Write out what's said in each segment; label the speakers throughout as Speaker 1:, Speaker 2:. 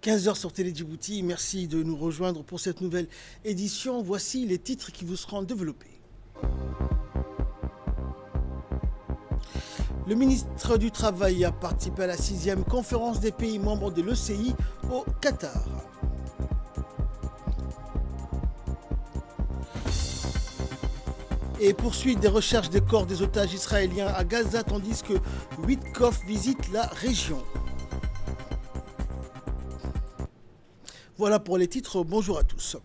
Speaker 1: 15 heures sur Télé Djibouti, merci de nous rejoindre pour cette nouvelle édition. Voici les titres qui vous seront développés. Le ministre du Travail a participé à la 6e conférence des pays membres de l'ECI au Qatar. Et poursuite des recherches des corps des otages israéliens à Gaza, tandis que Witkoff visite la région. Voilà pour les titres, bonjour à tous.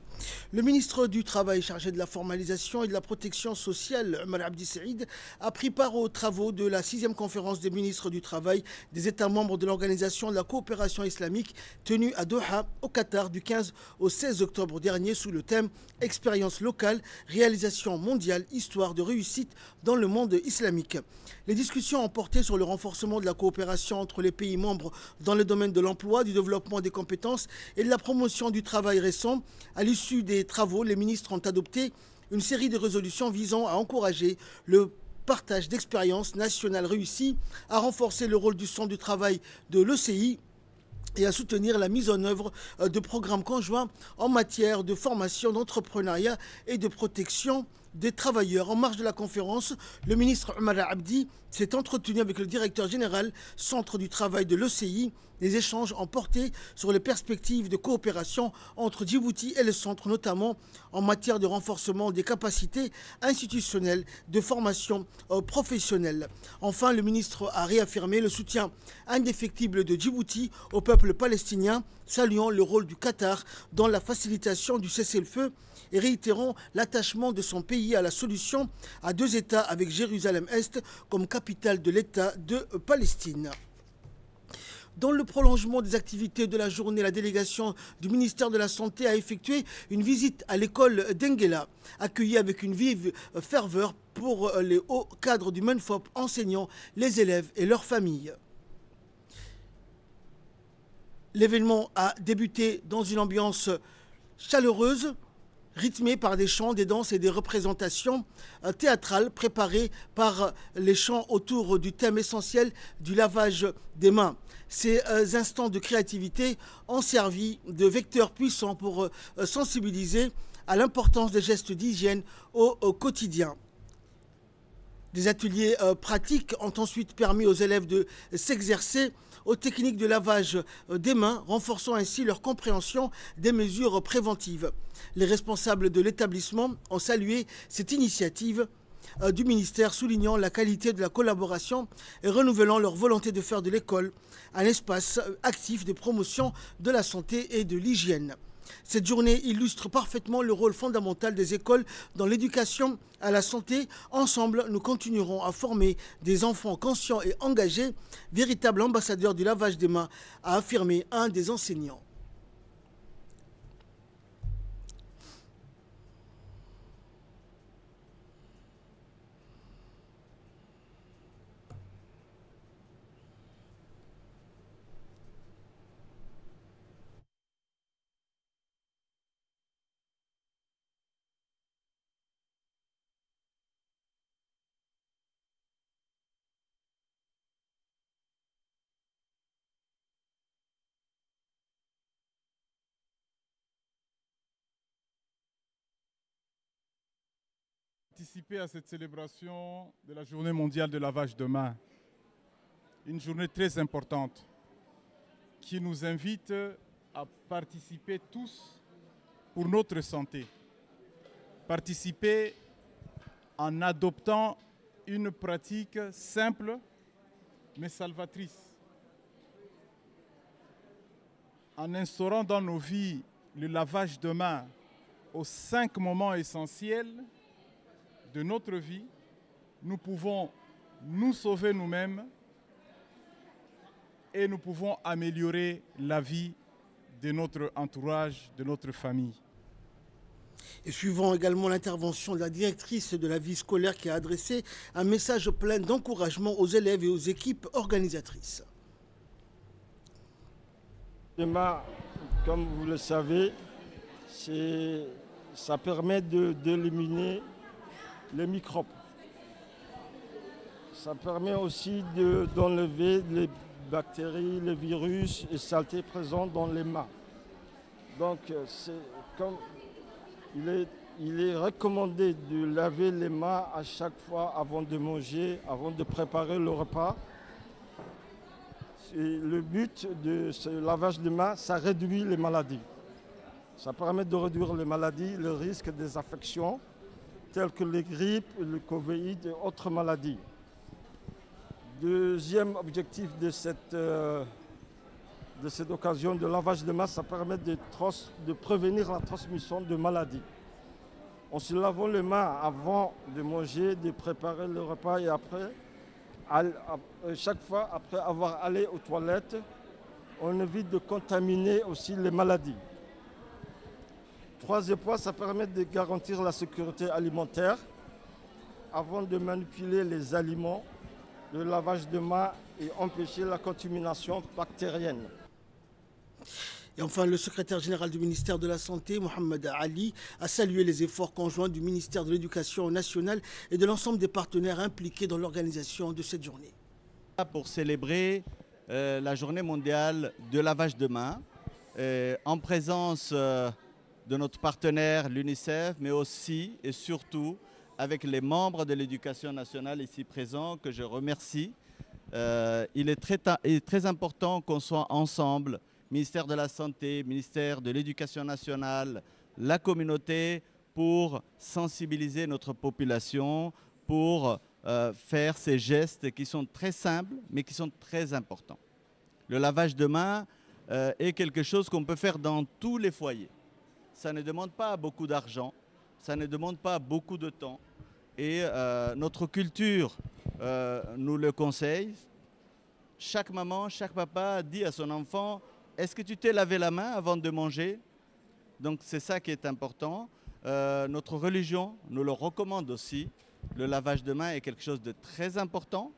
Speaker 1: Le ministre du Travail chargé de la formalisation et de la protection sociale, Omar Abdi Saïd, a pris part aux travaux de la 6e conférence des ministres du Travail des États membres de l'Organisation de la coopération islamique tenue à Doha, au Qatar, du 15 au 16 octobre dernier sous le thème « Expérience locale, réalisation mondiale, histoire de réussite dans le monde islamique ». Les discussions ont porté sur le renforcement de la coopération entre les pays membres dans le domaine de l'emploi, du développement des compétences et de la promotion du travail récent. À l'issue des travaux, les ministres ont adopté une série de résolutions visant à encourager le partage d'expériences nationales réussies, à renforcer le rôle du centre du travail de l'ECI et à soutenir la mise en œuvre de programmes conjoints en matière de formation, d'entrepreneuriat et de protection des travailleurs. En marge de la conférence, le ministre Omar Abdi s'est entretenu avec le directeur général Centre du travail de l'ECI. Les échanges ont porté sur les perspectives de coopération entre Djibouti et le centre, notamment en matière de renforcement des capacités institutionnelles, de formation professionnelle. Enfin, le ministre a réaffirmé le soutien indéfectible de Djibouti au peuple palestinien, saluant le rôle du Qatar dans la facilitation du cessez-le-feu et réitérant l'attachement de son pays à la solution à 2 États avec Jérusalem-Est comme capitale de l'État de Palestine. Dans le prolongement des activités de la journée, la délégation du ministère de la Santé a effectué une visite à l'école d'Enguela, accueillie avec une vive ferveur pour les hauts cadres du MENFOP, enseignants, les élèves et leurs familles. L'événement a débuté dans une ambiance chaleureuse, rythmée par des chants, des danses et des représentations théâtrales préparées par les chants autour du thème essentiel du lavage des mains. Ces instants de créativité ont servi de vecteurs puissants pour sensibiliser à l'importance des gestes d'hygiène au quotidien. Des ateliers pratiques ont ensuite permis aux élèves de s'exercer aux techniques de lavage des mains, renforçant ainsi leur compréhension des mesures préventives. Les responsables de l'établissement ont salué cette initiative du ministère, soulignant la qualité de la collaboration et renouvelant leur volonté de faire de l'école un espace actif de promotion de la santé et de l'hygiène. Cette journée illustre parfaitement le rôle fondamental des écoles dans l'éducation à la santé. Ensemble, nous continuerons à former des enfants conscients et engagés, véritables ambassadeurs du lavage des mains, a affirmé un des enseignants.
Speaker 2: Participer à cette célébration de la Journée mondiale de lavage de mains. Une journée très importante qui nous invite à participer tous pour notre santé. Participer en adoptant une pratique simple mais salvatrice. En instaurant dans nos vies le lavage de mains aux 5 moments essentiels de notre vie, nous pouvons nous sauver nous-mêmes et nous pouvons améliorer la vie de notre entourage, de notre famille.
Speaker 1: Et suivant également l'intervention de la directrice de la vie scolaire qui a adressé un message plein d'encouragement aux élèves et aux équipes organisatrices.
Speaker 3: Demain, comme vous le savez, ça permet d'éliminer les microbes. Ça permet aussi d'enlever les bactéries, les virus et saletés présentes dans les mains. Donc, il est recommandé de laver les mains à chaque fois avant de manger, avant de préparer le repas. Et le but de ce lavage de mains, ça réduit les maladies. Ça permet de réduire les maladies, le risque des affections telles que les grippes, le Covid et autres maladies. Deuxième objectif de cette occasion de lavage de mains, ça permet de prévenir la transmission de maladies. En se lavant les mains avant de manger, de préparer le repas et après, chaque fois après avoir allé aux toilettes, on évite de contaminer aussi les maladies. Troisième point, ça permet de garantir la sécurité alimentaire. Avant de manipuler les aliments, le lavage de mains et empêcher la contamination bactérienne.
Speaker 1: Et enfin, le secrétaire général du ministère de la Santé, Mohamed Ali, a salué les efforts conjoints du ministère de l'Éducation nationale et de l'ensemble des partenaires impliqués dans l'organisation de cette journée.
Speaker 4: Pour célébrer la journée mondiale de lavage de mains, en présence de notre partenaire, l'UNICEF, mais aussi et surtout avec les membres de l'Éducation nationale ici présents, que je remercie. Il est très important qu'on soit ensemble, ministère de la Santé, ministère de l'Éducation nationale, la communauté, pour sensibiliser notre population, pour faire ces gestes qui sont très simples, mais qui sont très importants. Le lavage de mains est quelque chose qu'on peut faire dans tous les foyers. Ça ne demande pas beaucoup d'argent, ça ne demande pas beaucoup de temps. Et notre culture nous le conseille. Chaque maman, chaque papa dit à son enfant: est-ce que tu t'es lavé la main avant de manger? Donc c'est ça qui est important. Notre religion nous le recommande aussi. Le lavage de mains est quelque chose de très important,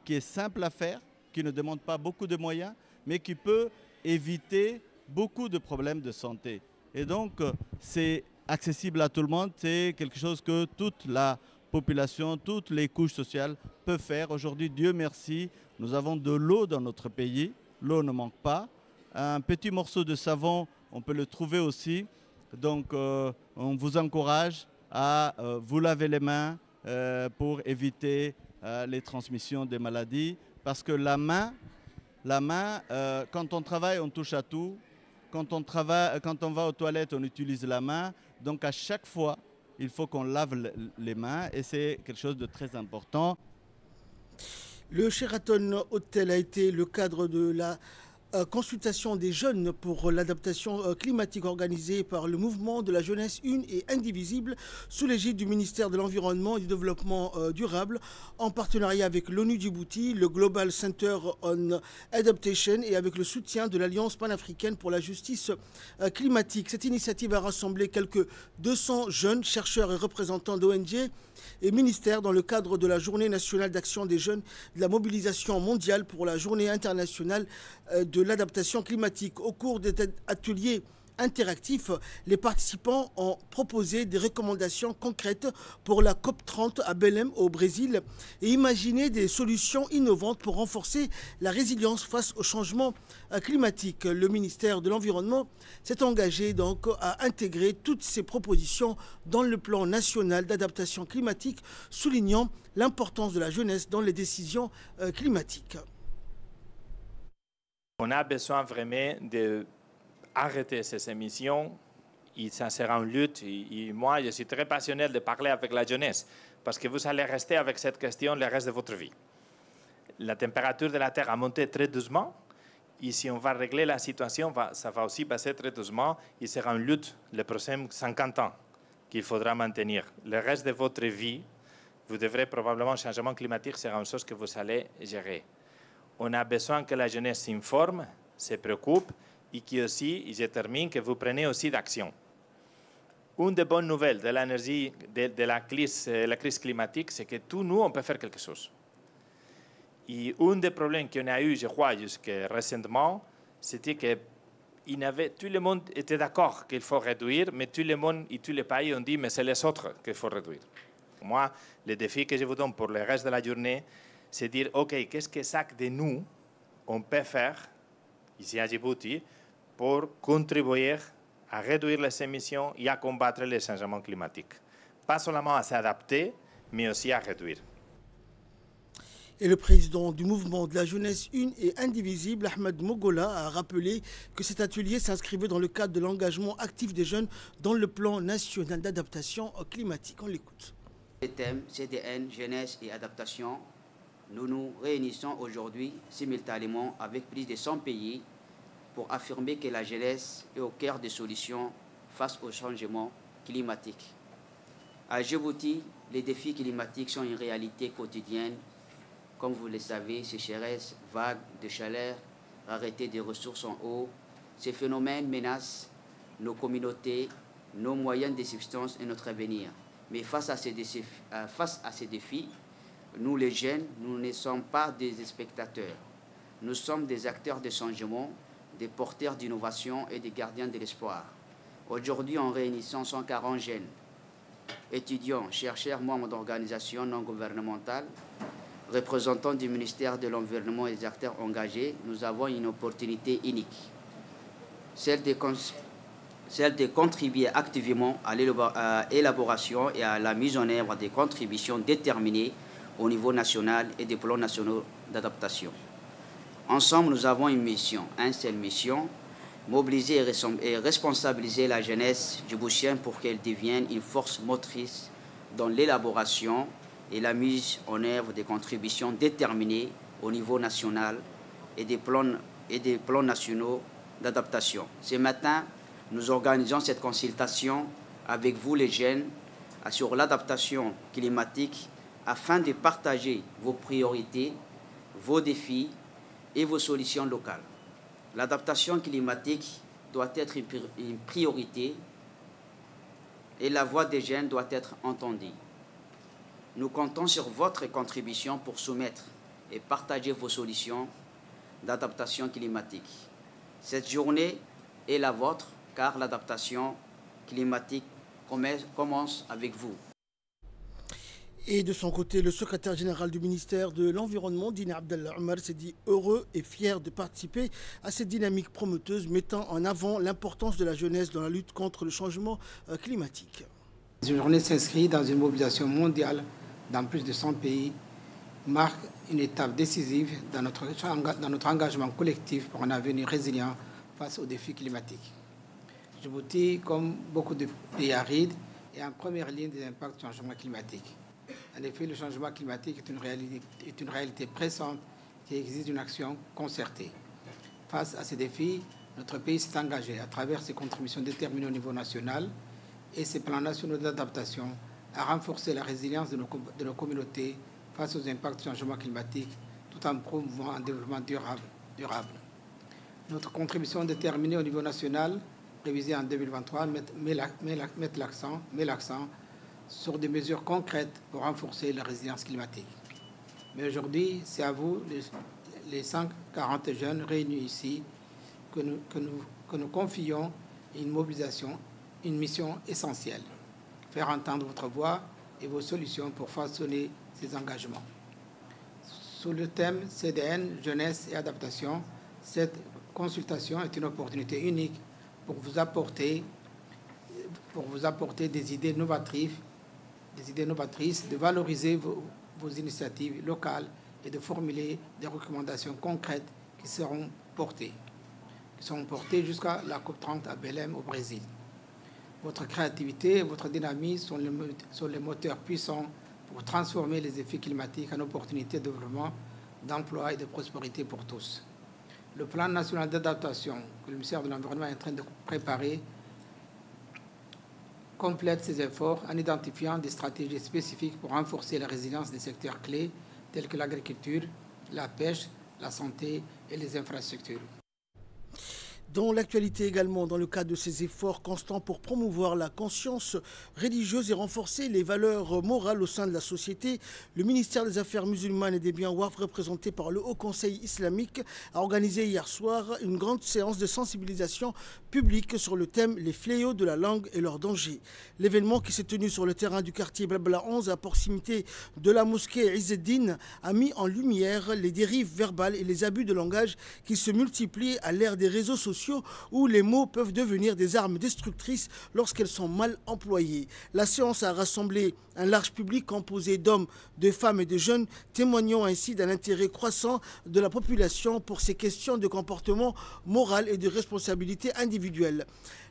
Speaker 4: qui est simple à faire, qui ne demande pas beaucoup de moyens, mais qui peut éviter beaucoup de problèmes de santé. Et donc c'est accessible à tout le monde, c'est quelque chose que toute la population, toutes les couches sociales peuvent faire. Aujourd'hui, Dieu merci, nous avons de l'eau dans notre pays, l'eau ne manque pas. Un petit morceau de savon, on peut le trouver aussi. Donc on vous encourage à vous laver les mains pour éviter les transmissions des maladies. Parce que la main, quand on travaille, on touche à tout. Quand on va aux toilettes, on utilise la main. Donc à chaque fois, il faut qu'on lave les mains et c'est quelque chose de très important.
Speaker 1: Le Sheraton Hotel a été le cadre de la consultation des jeunes pour l'adaptation climatique organisée par le mouvement de la jeunesse une et indivisible sous l'égide du ministère de l'Environnement et du Développement durable en partenariat avec l'ONU Djibouti, le Global Center on Adaptation et avec le soutien de l'Alliance panafricaine pour la justice climatique. Cette initiative a rassemblé quelques 200 jeunes chercheurs et représentants d'ONG et ministères dans le cadre de la Journée nationale d'action des jeunes, de la mobilisation mondiale pour la Journée internationale de l'adaptation climatique. Au cours de cet atelier interactif, les participants ont proposé des recommandations concrètes pour la COP30 à Belém au Brésil et imaginé des solutions innovantes pour renforcer la résilience face au changement climatique. Le ministère de l'Environnement s'est engagé donc à intégrer toutes ces propositions dans le plan national d'adaptation climatique, soulignant l'importance de la jeunesse dans les décisions climatiques.
Speaker 5: On a besoin vraiment d'arrêter ces émissions et ça sera une lutte. Et moi, je suis très passionné de parler avec la jeunesse parce que vous allez rester avec cette question le reste de votre vie. La température de la Terre a monté très doucement et si on va régler la situation, ça va aussi passer très doucement. Il sera une lutte les prochains 50 ans qu'il faudra maintenir. Le reste de votre vie, vous devrez probablement, le changement climatique sera une chose que vous allez gérer. On a besoin que la jeunesse s'informe, se préoccupe et que aussi, je termine, que vous preniez aussi d'action. Une des bonnes nouvelles de l'énergie, de la crise climatique, c'est que tous nous, on peut faire quelque chose. Et un des problèmes qu'on a eu, je crois, jusqu'à récemment, c'était que tout le monde était d'accord qu'il faut réduire, mais tout le monde et tous les pays ont dit mais c'est les autres qu'il faut réduire. Moi, le défi que je vous donne pour le reste de la journée, c'est dire, OK, qu'est-ce que chaque de nous on peut faire ici à Djibouti pour contribuer à réduire les émissions et à combattre les changements climatiques. Pas seulement à s'adapter, mais aussi à réduire.
Speaker 1: Et le président du mouvement de la jeunesse une et indivisible, Ahmed Mogola, a rappelé que cet atelier s'inscrivait dans le cadre de l'engagement actif des jeunes dans le plan national d'adaptation climatique. On l'écoute.
Speaker 6: Le thème CDN, jeunesse et adaptation, nous nous réunissons aujourd'hui simultanément avec plus de 100 pays pour affirmer que la jeunesse est au cœur des solutions face au changement climatique. À Djibouti, les défis climatiques sont une réalité quotidienne. Comme vous le savez, sécheresse, vagues de chaleur, rareté des ressources en eau, ces phénomènes menacent nos communautés, nos moyens de subsistance et notre avenir. Mais face à ces défis, nous les jeunes, nous ne sommes pas des spectateurs. Nous sommes des acteurs de changement, des porteurs d'innovation et des gardiens de l'espoir. Aujourd'hui, en réunissant 140 jeunes, étudiants, chercheurs, membres d'organisations non gouvernementales, représentants du ministère de l'Environnement et des acteurs engagés, nous avons une opportunité unique, celle de contribuer activement à l'élaboration et à la mise en œuvre des contributions déterminées au niveau national et des plans nationaux d'adaptation. Ensemble, nous avons une mission, une seule mission, mobiliser et responsabiliser la jeunesse djiboutienne pour qu'elle devienne une force motrice dans l'élaboration et la mise en œuvre des contributions déterminées au niveau national et des plans nationaux d'adaptation. Ce matin, nous organisons cette consultation avec vous les jeunes sur l'adaptation climatique afin de partager vos priorités, vos défis et vos solutions locales. L'adaptation climatique doit être une priorité et la voix des jeunes doit être entendue. Nous comptons sur votre contribution pour soumettre et partager vos solutions d'adaptation climatique. Cette journée est la vôtre car l'adaptation climatique commence avec vous.
Speaker 1: Et de son côté, le secrétaire général du ministère de l'Environnement, Dina Abdallah Omar, s'est dit heureux et fier de participer à cette dynamique promoteuse mettant en avant l'importance de la jeunesse dans la lutte contre le changement climatique.
Speaker 7: Cette journée s'inscrit dans une mobilisation mondiale dans plus de 100 pays, marque une étape décisive dans notre engagement collectif pour un avenir résilient face aux défis climatiques. Djibouti, comme beaucoup de pays arides, est en première ligne des impacts du changement climatique. En effet, le changement climatique est une réalité pressante qui exige une action concertée. Face à ces défis, notre pays s'est engagé à travers ses contributions déterminées au niveau national et ses plans nationaux d'adaptation à renforcer la résilience de nos communautés face aux impacts du changement climatique tout en promouvant un développement durable. Notre contribution déterminée au niveau national, révisée en 2023, met l'accent sur des mesures concrètes pour renforcer la résilience climatique. Mais aujourd'hui, c'est à vous, les 140 jeunes réunis ici, que nous confions une mobilisation, une mission essentielle. Faire entendre votre voix et vos solutions pour façonner ces engagements. Sous le thème CDN, jeunesse et adaptation, cette consultation est une opportunité unique pour vous apporter des idées novatrices, de valoriser vos initiatives locales et de formuler des recommandations concrètes qui seront portées jusqu'à la COP30 à Belém au Brésil. Votre créativité et votre dynamisme sont les moteurs puissants pour transformer les effets climatiques en opportunités de développement, d'emploi et de prospérité pour tous. Le plan national d'adaptation que le ministère de l'Environnement est en train de préparer complète ces efforts en identifiant des stratégies spécifiques pour renforcer la résilience des secteurs clés tels que l'agriculture, la pêche, la santé et les infrastructures.
Speaker 1: Dans l'actualité également, dans le cadre de ces efforts constants pour promouvoir la conscience religieuse et renforcer les valeurs morales au sein de la société, le ministère des Affaires musulmanes et des biens waqf, représenté par le Haut Conseil islamique, a organisé hier soir une grande séance de sensibilisation publique sur le thème « Les fléaux de la langue et leurs dangers ». L'événement qui s'est tenu sur le terrain du quartier Blabla 11 à proximité de la mosquée Izzeddin a mis en lumière les dérives verbales et les abus de langage qui se multiplient à l'ère des réseaux sociaux où les mots peuvent devenir des armes destructrices lorsqu'elles sont mal employées. La séance a rassemblé un large public composé d'hommes, de femmes et de jeunes, témoignant ainsi d'un intérêt croissant de la population pour ces questions de comportement moral et de responsabilité individuelle.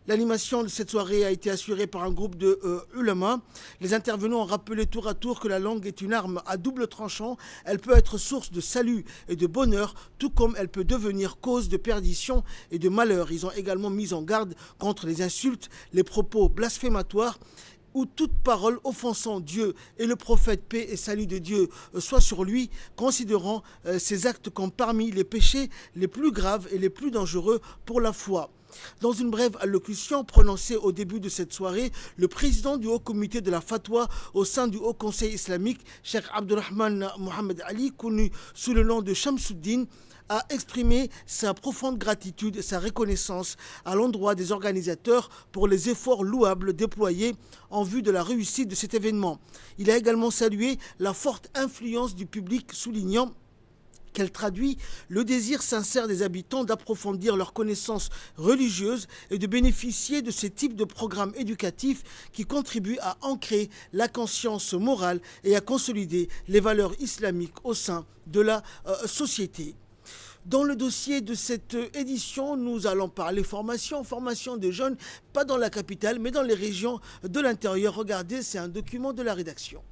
Speaker 1: L'animation de cette soirée a été assurée par un groupe de ulama. Les intervenants ont rappelé tour à tour que la langue est une arme à double tranchant. Elle peut être source de salut et de bonheur, tout comme elle peut devenir cause de perdition et de malheur. Ils ont également mis en garde contre les insultes, les propos blasphématoires ou toute parole offensant Dieu et le prophète, paix et salut de Dieu soit sur lui, considérant ces actes comme parmi les péchés les plus graves et les plus dangereux pour la foi. Dans une brève allocution prononcée au début de cette soirée, le président du Haut Comité de la Fatwa au sein du Haut Conseil islamique, Cheikh Abdurrahman Mohamed Ali, connu sous le nom de Shamsuddin, a exprimé sa profonde gratitude et sa reconnaissance à l'endroit des organisateurs pour les efforts louables déployés en vue de la réussite de cet événement. Il a également salué la forte influence du public, soulignant qu'elle traduit le désir sincère des habitants d'approfondir leurs connaissances religieuses et de bénéficier de ces types de programmes éducatifs qui contribuent à ancrer la conscience morale et à consolider les valeurs islamiques au sein de la société. Dans le dossier de cette édition, nous allons parler formation des jeunes, pas dans la capitale, mais dans les régions de l'intérieur. Regardez, c'est un document de la rédaction.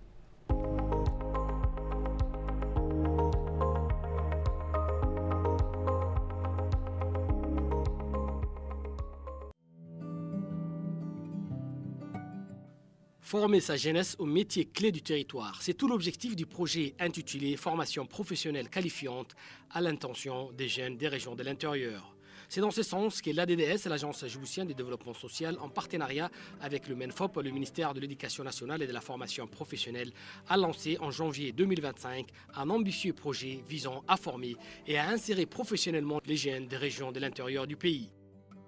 Speaker 8: Former sa jeunesse aux métiers clés du territoire. C'est tout l'objectif du projet intitulé « Formation professionnelle qualifiante » à l'intention des jeunes des régions de l'intérieur. C'est dans ce sens que l'ADDS, l'Agence djiboutienne du développement social, en partenariat avec le MENFOP, le ministère de l'Éducation nationale et de la formation professionnelle, a lancé en janvier 2025 un ambitieux projet visant à former et à insérer professionnellement les jeunes des régions de l'intérieur du pays.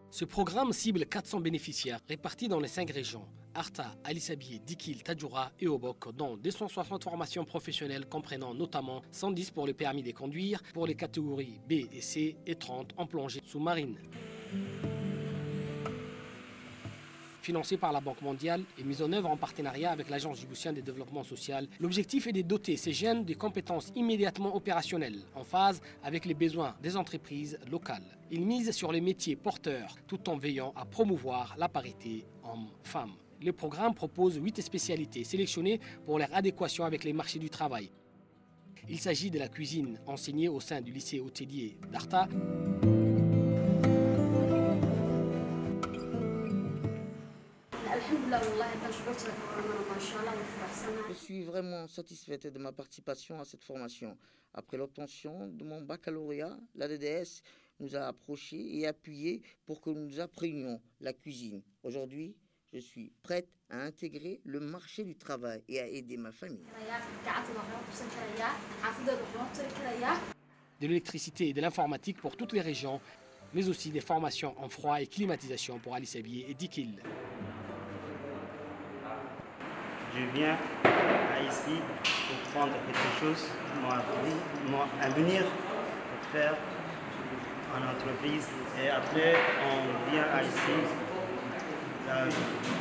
Speaker 8: Ce programme cible 400 bénéficiaires répartis dans les 5 régions, Arta, Ali Sabié, Dikil, Tadjoura et Obok, dont 260 formations professionnelles comprenant notamment 110 pour le permis de conduire pour les catégories B et C et 30 en plongée sous-marine. Financé par la Banque mondiale et mise en œuvre en partenariat avec l'Agence djiboutienne de développement social, l'objectif est de doter ces jeunes de compétences immédiatement opérationnelles, en phase avec les besoins des entreprises locales. Ils misent sur les métiers porteurs, tout en veillant à promouvoir la parité hommes-femmes. Le programme propose 8 spécialités sélectionnées pour leur adéquation avec les marchés du travail. Il s'agit de la cuisine enseignée au sein du lycée hôtelier d'Arta.
Speaker 9: Je suis vraiment satisfaite de ma participation à cette formation. Après l'obtention de mon baccalauréat, l'ADDS nous a approchés et appuyés pour que nous apprenions la cuisine. Aujourd'hui, je suis prête à intégrer le marché du travail et à aider ma famille.
Speaker 8: De l'électricité et de l'informatique pour toutes les régions, mais aussi des formations en froid et climatisation pour Ali Sabié et Dikil.
Speaker 10: Je viens ici pour prendre quelque chose, un venir pour faire en entreprise. Et après, on vient ici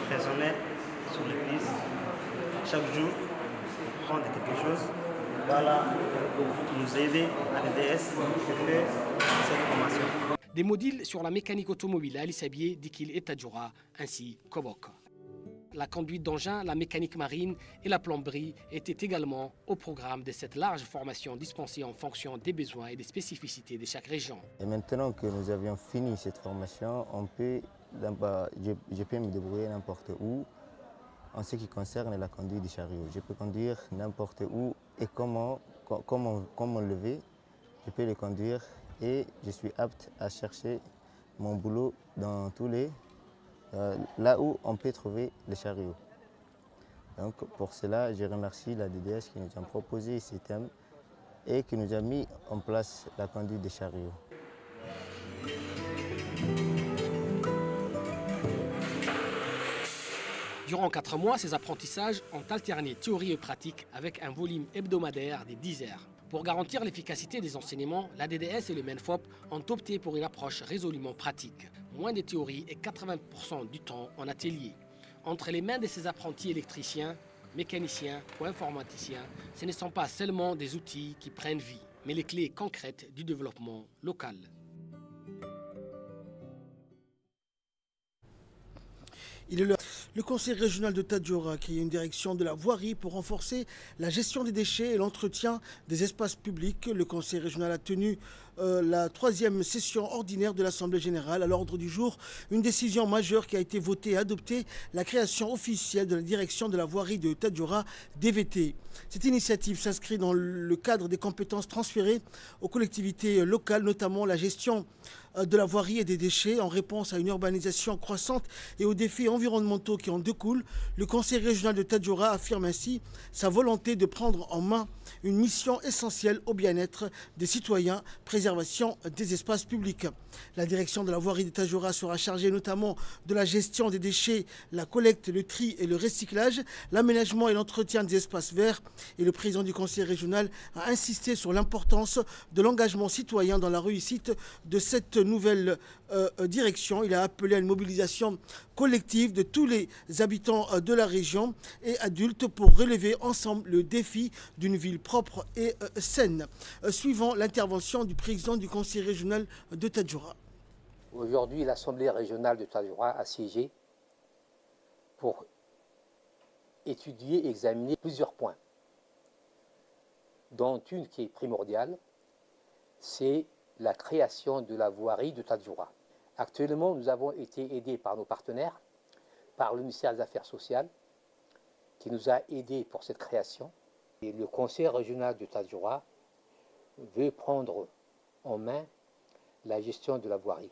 Speaker 10: raisonner sur les pistes chaque jour pour prendre quelque chose. Voilà, nous aider à l'ADDS de faire cette formation.
Speaker 8: Des modules sur la mécanique automobile à Ali Sabié, Dikil et Tadjoura, ainsi qu'Obok. La conduite d'engins, la mécanique marine et la plomberie étaient également au programme de cette large formation dispensée en fonction des besoins et des spécificités de chaque région.
Speaker 11: Et maintenant que nous avions fini cette formation, je peux me débrouiller n'importe où en ce qui concerne la conduite du chariot. Je peux conduire n'importe où et comment lever, je peux le conduire et je suis apte à chercher mon boulot dans tous les... là où on peut trouver les chariots. Donc pour cela, je remercie la DDS qui nous a proposé ce thème et qui nous a mis en place la conduite des chariots.
Speaker 8: Durant 4 mois, ces apprentissages ont alterné théorie et pratique avec un volume hebdomadaire des 10 heures. Pour garantir l'efficacité des enseignements, la DDS et le MENFOP ont opté pour une approche résolument pratique. Moins de théorie et 80% du temps en atelier. Entre les mains de ces apprentis électriciens, mécaniciens ou informaticiens, ce ne sont pas seulement des outils qui prennent vie, mais les clés concrètes du développement local.
Speaker 1: Il est le conseil régional de Tadjoura a créé une direction de la voirie pour renforcer la gestion des déchets et l'entretien des espaces publics. Le conseil régional a tenu la 3e session ordinaire de l'Assemblée générale. À l'ordre du jour, une décision majeure qui a été votée et adoptée, la création officielle de la direction de la voirie de Tadjoura, DVT. Cette initiative s'inscrit dans le cadre des compétences transférées aux collectivités locales, notamment la gestion de la voirie et des déchets en réponse à une urbanisation croissante et aux défis environnementaux qui en découlent. Le conseil régional de Tadjoura affirme ainsi sa volonté de prendre en main une mission essentielle au bien-être des citoyens, préservation des espaces publics. La direction de la voirie de Tadjoura sera chargée notamment de la gestion des déchets, la collecte, le tri et le recyclage, l'aménagement et l'entretien des espaces verts. Et le président du conseil régional a insisté sur l'importance de l'engagement citoyen dans la réussite de cette nouvelle direction. Il a appelé à une mobilisation collective de tous les habitants de la région et adultes pour relever ensemble le défi d'une ville propre et saine. Suivant l'intervention du président du conseil régional de Tadjoura.
Speaker 12: Aujourd'hui, l'Assemblée régionale de Tadjoura a siégé pour étudier et examiner plusieurs points, dont une qui est primordiale, c'est la création de la voirie de Tadjoura. Actuellement, nous avons été aidés par nos partenaires, par le ministère des Affaires sociales, qui nous a aidés pour cette création. Et le conseil régional de Tadjoura veut prendre en main la gestion de la voirie.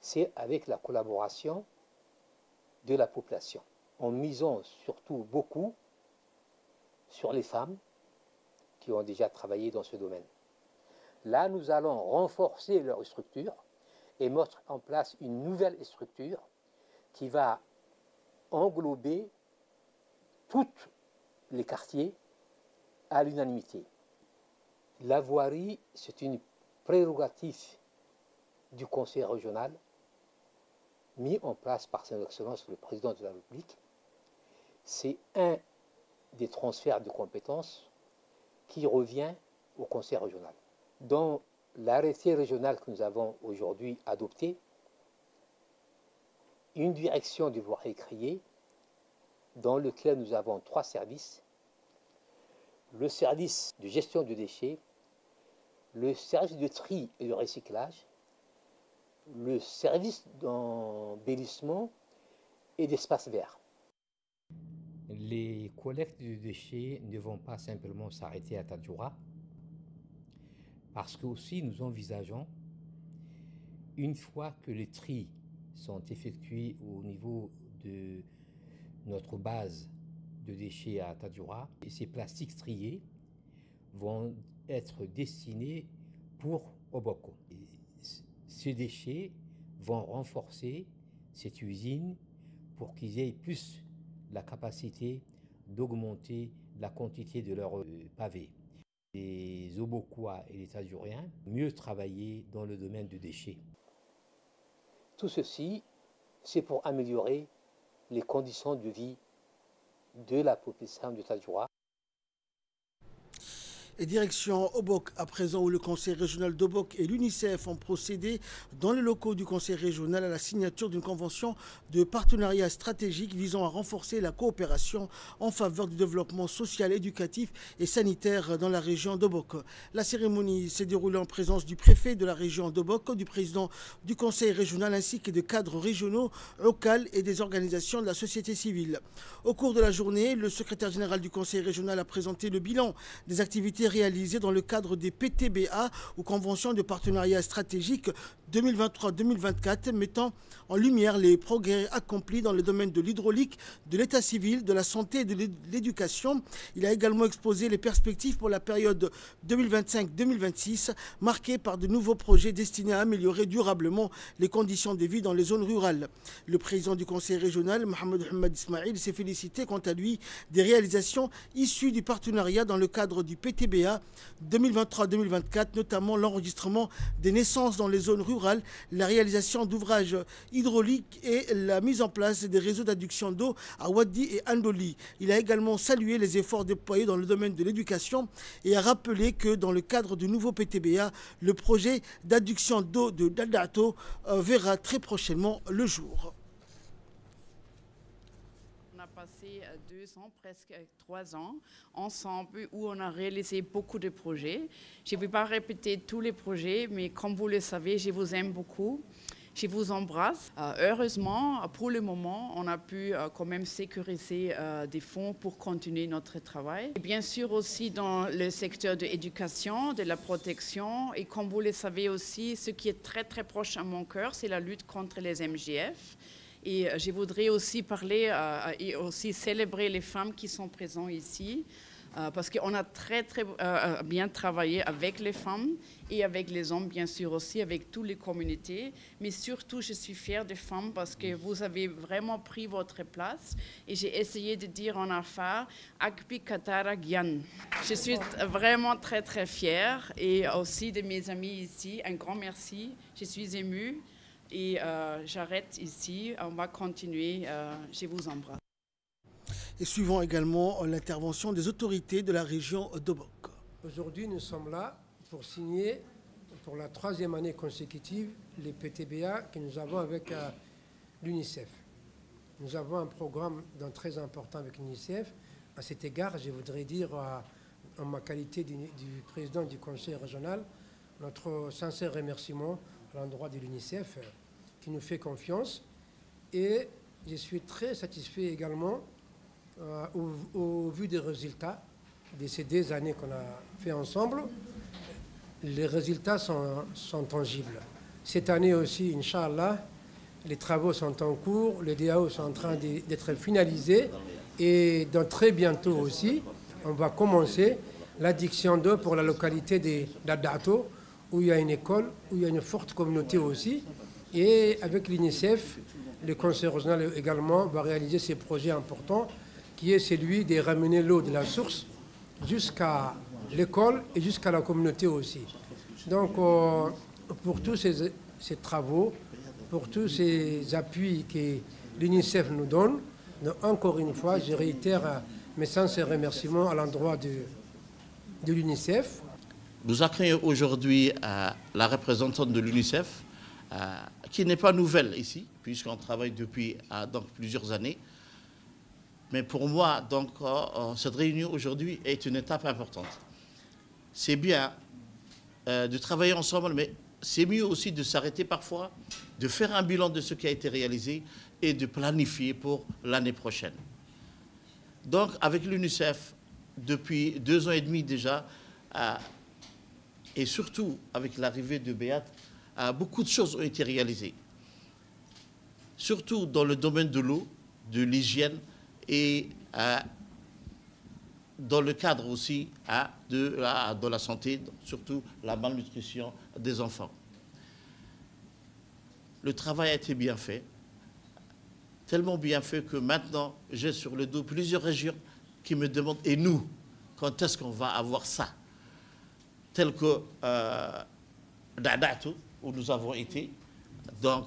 Speaker 12: C'est avec la collaboration de la population, en misant surtout beaucoup sur les femmes qui ont déjà travaillé dans ce domaine. Là, nous allons renforcer leur structure et mettre en place une nouvelle structure qui va englober tous les quartiers à l'unanimité. La voirie, c'est une prérogative du conseil régional mis en place par son Excellence le Président de la République. C'est un des transferts de compétences qui revient au conseil régional. Dans l'arrêté régional que nous avons aujourd'hui adopté, une direction de voirie est créée dans lequel nous avons 3 services. Le service de gestion de déchets, le service de tri et de recyclage, le service d'embellissement et d'espace vert.
Speaker 13: Les collectes de déchets ne vont pas simplement s'arrêter à Tadjoura, parce que aussi nous envisageons, une fois que les tris sont effectués au niveau de notre base de déchets à Tadjoura, et ces plastiques triés vont être destinés pour Oboko. Et ces déchets vont renforcer cette usine pour qu'ils aient plus la capacité d'augmenter la quantité de leurs pavés. Les Obokois et les Tadjouriens mieux travailler dans le domaine du déchet.
Speaker 12: Tout ceci, c'est pour améliorer les conditions de vie de la population de Tadjoura.
Speaker 1: Et direction Obok à présent, où le conseil régional d'Obok et l'UNICEF ont procédé dans les locaux du conseil régional à la signature d'une convention de partenariat stratégique visant à renforcer la coopération en faveur du développement social, éducatif et sanitaire dans la région d'Obok. La cérémonie s'est déroulée en présence du préfet de la région d'Obok, du président du conseil régional ainsi que de cadres régionaux, locaux et des organisations de la société civile. Au cours de la journée, le secrétaire général du conseil régional a présenté le bilan des activités été réalisés dans le cadre des PTBA ou conventions de partenariat stratégique 2023-2024, mettant en lumière les progrès accomplis dans le domaine de l'hydraulique, de l'état civil, de la santé et de l'éducation. Il a également exposé les perspectives pour la période 2025-2026, marquée par de nouveaux projets destinés à améliorer durablement les conditions de vie dans les zones rurales. Le président du conseil régional, Mohamed Hamad Ismail, s'est félicité quant à lui des réalisations issues du partenariat dans le cadre du PTBA 2023-2024, notamment l'enregistrement des naissances dans les zones rurales, la réalisation d'ouvrages hydrauliques et la mise en place des réseaux d'adduction d'eau à Wadi et Andoli. Il a également salué les efforts déployés dans le domaine de l'éducation et a rappelé que dans le cadre du nouveau PTBA, le projet d'adduction d'eau de Dadato verra très prochainement le jour.
Speaker 14: On a passé 2 ans, presque 3 ans, ensemble, où on a réalisé beaucoup de projets. Je ne vais pas répéter tous les projets, mais comme vous le savez, je vous aime beaucoup. Je vous embrasse. Heureusement, pour le moment, on a pu quand même sécuriser des fonds pour continuer notre travail. Et bien sûr aussi dans le secteur de l'éducation, de la protection. Et comme vous le savez aussi, ce qui est très très proche à mon cœur, c'est la lutte contre les MGF. Et je voudrais aussi parler et aussi célébrer les femmes qui sont présentes ici, parce qu'on a très bien travaillé avec les femmes et avec les hommes, bien sûr aussi, avec toutes les communautés. Mais surtout, je suis fière des femmes parce que vous avez vraiment pris votre place. Et j'ai essayé de dire en affaire, Akpi Katara Gyan. Je suis vraiment très fière. Et aussi de mes amis ici, un grand merci. Je suis émue. Et j'arrête ici, on va continuer, je vous embrasse.
Speaker 1: Et suivant également l'intervention des autorités de la région d'Obok.
Speaker 15: Aujourd'hui, nous sommes là pour signer pour la 3e année consécutive les PTBA que nous avons avec l'UNICEF. Nous avons un programme très important avec l'UNICEF. À cet égard, je voudrais dire en ma qualité du président du conseil régional, notre sincère remerciement à l'endroit de l'UNICEF qui nous fait confiance. Et je suis très satisfait également au vu des résultats de ces 2 années qu'on a fait ensemble. Les résultats sont tangibles. Cette année aussi, Inch'Allah, les travaux sont en cours, les DAO sont en train d'être finalisés et dans très bientôt aussi, on va commencer l'adduction d'eau pour la localité d'Adato, où il y a une école, où il y a une forte communauté aussi. Et avec l'UNICEF, le conseil régional également va réaliser ces projets importants, qui est celui de ramener l'eau de la source jusqu'à l'école et jusqu'à la communauté aussi. Donc, pour tous ces travaux, pour tous ces appuis que l'UNICEF nous donne, encore une fois, je réitère mes sincères remerciements à l'endroit de l'UNICEF.
Speaker 16: Nous accueillons aujourd'hui la représentante de l'UNICEF, qui n'est pas nouvelle ici, puisqu'on travaille depuis donc plusieurs années. Mais pour moi, donc, cette réunion aujourd'hui est une étape importante. C'est bien de travailler ensemble, mais c'est mieux aussi de s'arrêter parfois, de faire un bilan de ce qui a été réalisé et de planifier pour l'année prochaine. Donc, avec l'UNICEF, depuis 2 ans et demi déjà, et surtout avec l'arrivée de Béat, beaucoup de choses ont été réalisées. Surtout dans le domaine de l'eau, de l'hygiène et dans le cadre aussi de la santé, surtout la malnutrition des enfants. Le travail a été bien fait, tellement bien fait que maintenant j'ai sur le dos plusieurs régions qui me demandent, et nous, quand est-ce qu'on va avoir ça? Tel que Dadato, où nous avons été, donc,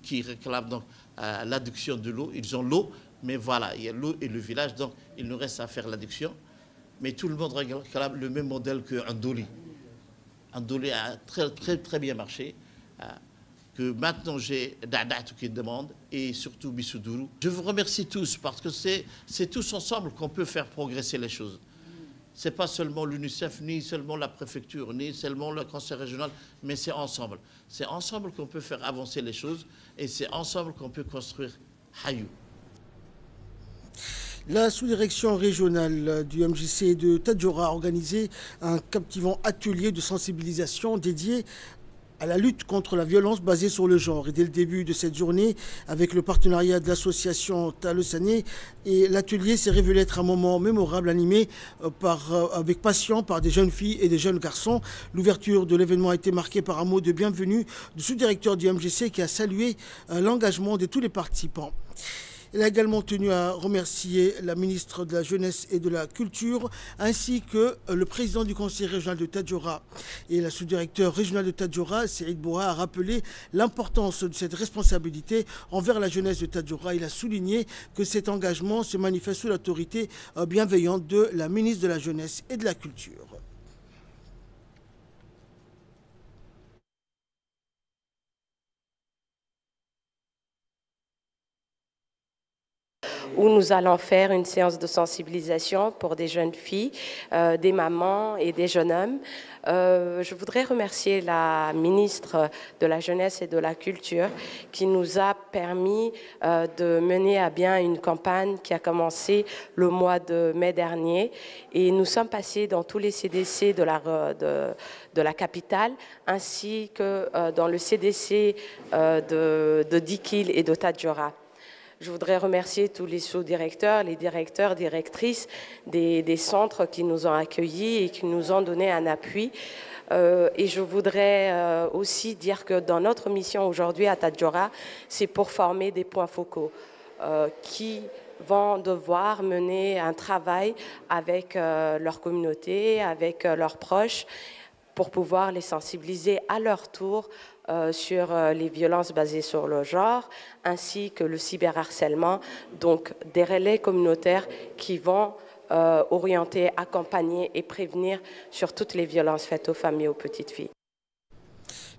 Speaker 16: qui réclament donc l'adduction de l'eau. Ils ont l'eau, mais voilà, il y a l'eau et le village, donc il nous reste à faire l'adduction. Mais tout le monde réclame le même modèle qu'un Doli. Un Doli a très bien marché. Que maintenant j'ai Dadato qui demande, et surtout Bissouduru. Je vous remercie tous, parce que c'est tous ensemble qu'on peut faire progresser les choses. Ce n'est pas seulement l'UNICEF, ni seulement la préfecture, ni seulement le conseil régional, mais c'est ensemble. C'est ensemble qu'on peut faire avancer les choses et c'est ensemble qu'on peut construire Hayou.
Speaker 1: La sous-direction régionale du MJC de Tadjoura a organisé un captivant atelier de sensibilisation dédié à la lutte contre la violence basée sur le genre. Et dès le début de cette journée, avec le partenariat de l'association Talosané, et l'atelier s'est révélé être un moment mémorable animé avec passion par des jeunes filles et des jeunes garçons. L'ouverture de l'événement a été marquée par un mot de bienvenue du sous-directeur du MJC qui a salué l'engagement de tous les participants. Elle a également tenu à remercier la ministre de la Jeunesse et de la Culture, ainsi que le président du conseil régional de Tadjoura. Et la sous-directeur régionale de Tadjoura, Saïd Boura, a rappelé l'importance de cette responsabilité envers la jeunesse de Tadjoura. Il a souligné que cet engagement se manifeste sous l'autorité bienveillante de la ministre de la Jeunesse et de la Culture.
Speaker 17: Où nous allons faire une séance de sensibilisation pour des jeunes filles, des mamans et des jeunes hommes. Je voudrais remercier la ministre de la Jeunesse et de la Culture qui nous a permis de mener à bien une campagne qui a commencé le mois de mai dernier. Et nous sommes passés dans tous les CDC de la capitale, ainsi que dans le CDC de Dikil et de Tadjoura. Je voudrais remercier tous les sous-directeurs, les directeurs, directrices des centres qui nous ont accueillis et qui nous ont donné un appui. Et je voudrais aussi dire que dans notre mission aujourd'hui à Tadjoura, c'est pour former des points focaux qui vont devoir mener un travail avec leur communauté, avec leurs proches, pour pouvoir les sensibiliser à leur tour sur les violences basées sur le genre, ainsi que le cyberharcèlement, donc des relais communautaires qui vont orienter, accompagner et prévenir sur toutes les violences faites aux femmes et aux petites filles.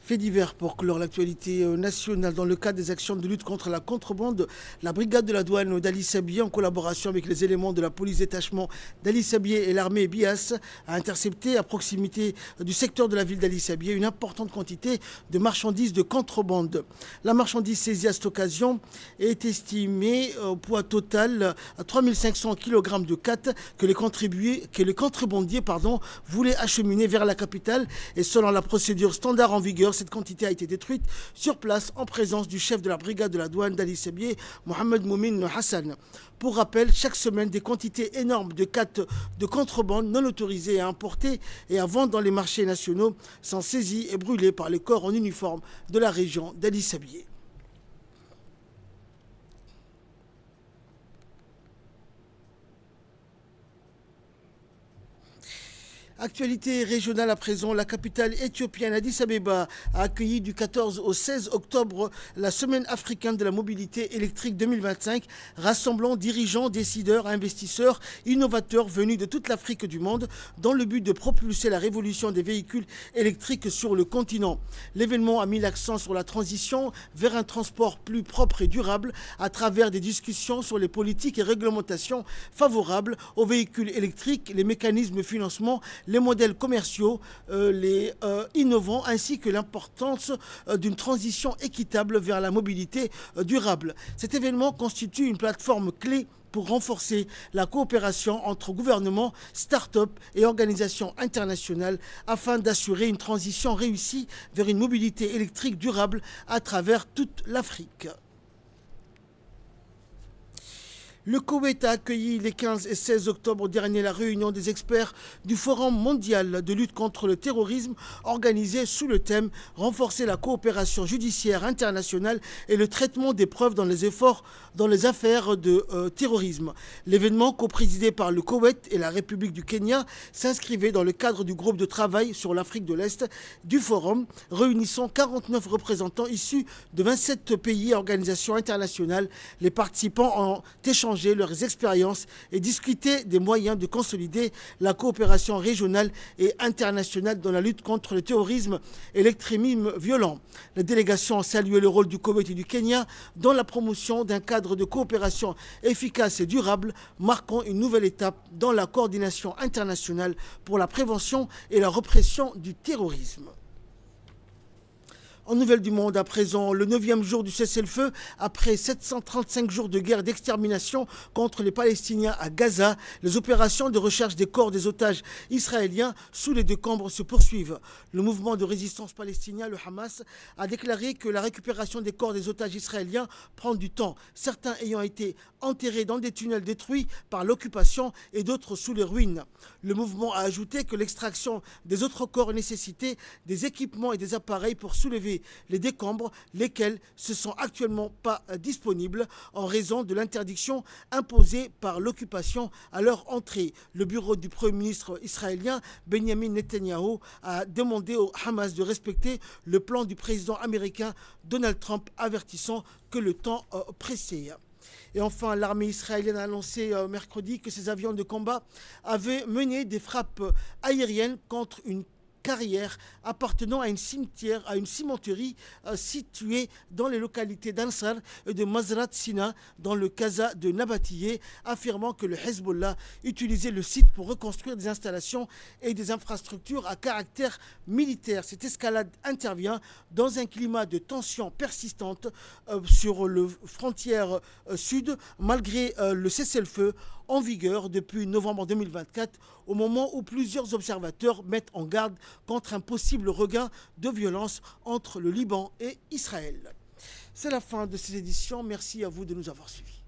Speaker 1: Fait divers pour clore l'actualité nationale. Dans le cadre des actions de lutte contre la contrebande, la brigade de la douane d'Ali Sabié, en collaboration avec les éléments de la police détachement d'Ali Sabié et l'armée BIAS, a intercepté à proximité du secteur de la ville d'Ali Sabié une importante quantité de marchandises de contrebande. La marchandise saisie à cette occasion est estimée au poids total à 3500 kg de khat que les contrebandiers voulaient acheminer vers la capitale. Et selon la procédure standard en vigueur, cette quantité a été détruite sur place en présence du chef de la brigade de la douane d'Ali Sabié, Mohamed Moumin Hassan. Pour rappel, chaque semaine, des quantités énormes de khat de contrebande non autorisées à importer et à vendre dans les marchés nationaux sont saisies et brûlées par les corps en uniforme de la région d'Ali Sabié. Actualité régionale à présent, la capitale éthiopienne Addis Abeba a accueilli du 14 au 16 octobre la Semaine africaine de la mobilité électrique 2025, rassemblant dirigeants, décideurs, investisseurs, innovateurs venus de toute l'Afrique du monde dans le but de propulser la révolution des véhicules électriques sur le continent. L'événement a mis l'accent sur la transition vers un transport plus propre et durable à travers des discussions sur les politiques et réglementations favorables aux véhicules électriques, les mécanismes de financement, les modèles commerciaux, les innovants, ainsi que l'importance d'une transition équitable vers la mobilité durable. Cet événement constitue une plateforme clé pour renforcer la coopération entre gouvernements, start-up et organisations internationales afin d'assurer une transition réussie vers une mobilité électrique durable à travers toute l'Afrique. Le Koweït a accueilli les 15 et 16 octobre dernier la réunion des experts du Forum mondial de lutte contre le terrorisme organisé sous le thème « Renforcer la coopération judiciaire internationale et le traitement des preuves dans les affaires de terrorisme ». L'événement, co-présidé par le Koweït et la République du Kenya, s'inscrivait dans le cadre du groupe de travail sur l'Afrique de l'Est du Forum, réunissant 49 représentants issus de 27 pays et organisations internationales. Les participants ont échangé leurs expériences et discuter des moyens de consolider la coopération régionale et internationale dans la lutte contre le terrorisme et l'extrémisme violent. La délégation a salué le rôle du Koweït et du Kenya dans la promotion d'un cadre de coopération efficace et durable, marquant une nouvelle étape dans la coordination internationale pour la prévention et la répression du terrorisme. En nouvelles du monde, à présent, le 9e jour du cessez-le-feu, après 735 jours de guerre d'extermination contre les Palestiniens à Gaza, les opérations de recherche des corps des otages israéliens sous les décombres se poursuivent. Le mouvement de résistance palestinien, le Hamas, a déclaré que la récupération des corps des otages israéliens prend du temps, certains ayant été enterrés dans des tunnels détruits par l'occupation et d'autres sous les ruines. Le mouvement a ajouté que l'extraction des autres corps nécessitait des équipements et des appareils pour soulever les décombres, lesquels ne sont actuellement pas disponibles en raison de l'interdiction imposée par l'occupation à leur entrée. Le bureau du Premier ministre israélien, Benjamin Netanyahu, a demandé au Hamas de respecter le plan du président américain Donald Trump, avertissant que le temps pressait. Et enfin, l'armée israélienne a annoncé mercredi que ses avions de combat avaient mené des frappes aériennes contre une carrière appartenant à une cimenterie située dans les localités d'Ansar et de Mazrat Sina dans le Kaza de Nabatiyeh, affirmant que le Hezbollah utilisait le site pour reconstruire des installations et des infrastructures à caractère militaire. Cette escalade intervient dans un climat de tension persistante sur la frontière sud, malgré le cessez-le-feu en vigueur depuis novembre 2024, au moment où plusieurs observateurs mettent en garde contre un possible regain de violence entre le Liban et Israël. C'est la fin de ces éditions. Merci à vous de nous avoir suivis.